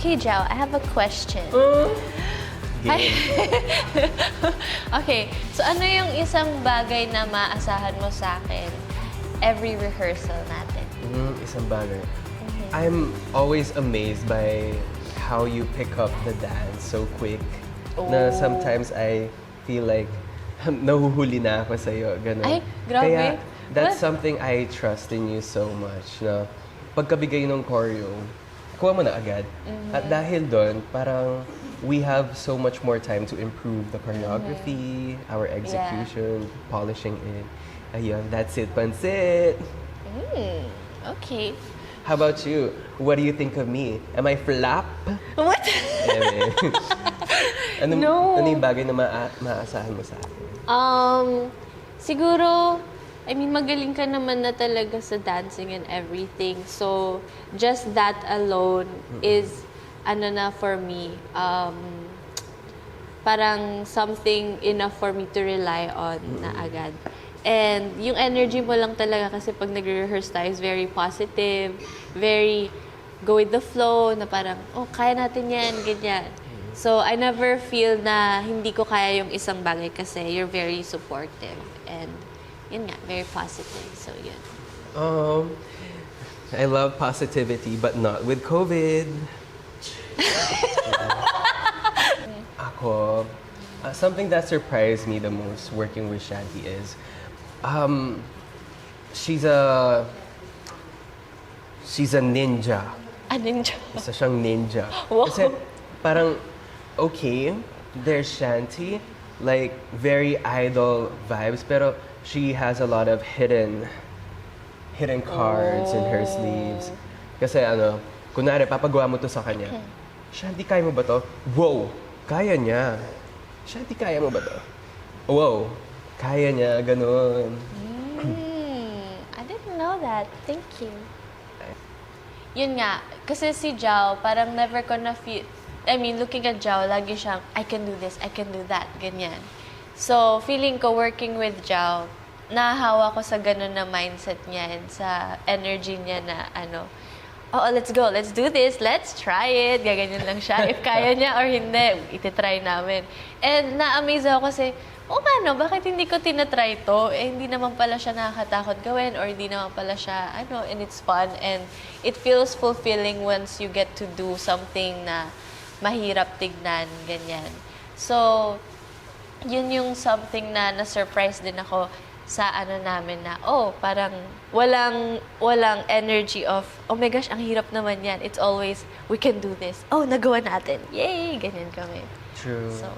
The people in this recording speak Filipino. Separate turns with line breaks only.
Okay, Jao, I have a question.
Game.
Okay, so ano yung isang bagay na maasahan mo sa akin every rehearsal natin?
Isang bagay. I'm always amazed by how you pick up the dance so quick. Na sometimes I feel like nahuhuli na ako sa'yo. Ganun.
Ay, grabe.
Kaya that's
What?
something I trust in you so much. Na pagkabigay ng choreo, kuha mo na agad. At dahil doon, parang we have so much more time to improve the choreography, our execution, polishing it. Ayun, that's it, Pansit.
Okay.
How about you? What do you think of me? Am I flap?
What?
Eme. ano,
No.
ano yung bagay na maasahan mo sa akin?
Siguro, I mean, magaling ka naman na talaga sa dancing and everything. So, just that alone is, ano na for me, parang something enough for me to rely on na agad. And yung energy mo lang talaga kasi pag nagre-rehearse tayo is very positive, very go with the flow, na parang, oh, kaya natin yan, ganyan. So, I never feel na hindi ko kaya yung isang bagay kasi you're very supportive. And yun nga, very positive. So, yun.
I love positivity, but not with COVID. Ako, something that surprised me the most working with Shanti is, she's a ninja.
Ano yun?
Isa siyang ninja.
Wow.
Kasi parang, okay, there's Shanti, like very idol vibes, pero she has a lot of hidden cards in her sleeves. Kasi ano, kunwari, papagawa mo to sa kanya. Shanti, kaya mo ba to? Wow, kaya niya. Shanti, kaya mo ba to? Wow, kaya niya, ganun.
I didn't know that. Thank you. Yun nga, kasi si Jao, parang never ko na feel, I mean, looking at Jao, lagi siyang, I can do this, I can do that, ganyan. So, feeling ko working with Jao, nahahawa ko sa ganun na mindset niya and sa energy niya na, oh, let's go, let's do this, let's try it. Gaganyan lang siya. If kaya niya or hindi, ititry namin. And na-amaze ako kasi, bakit hindi ko tinatry to? Eh, hindi naman pala siya nakakatakot gawin or hindi naman pala siya, and it's fun. And it feels fulfilling once you get to do something na mahirap tignan, ganyan. So, yun yung something na na-surprise din ako sa namin na, parang walang energy of, oh my gosh, ang hirap naman yan. It's always, we can do this. Oh, nagawa natin. Yay! Ganyan kami.
True.
So,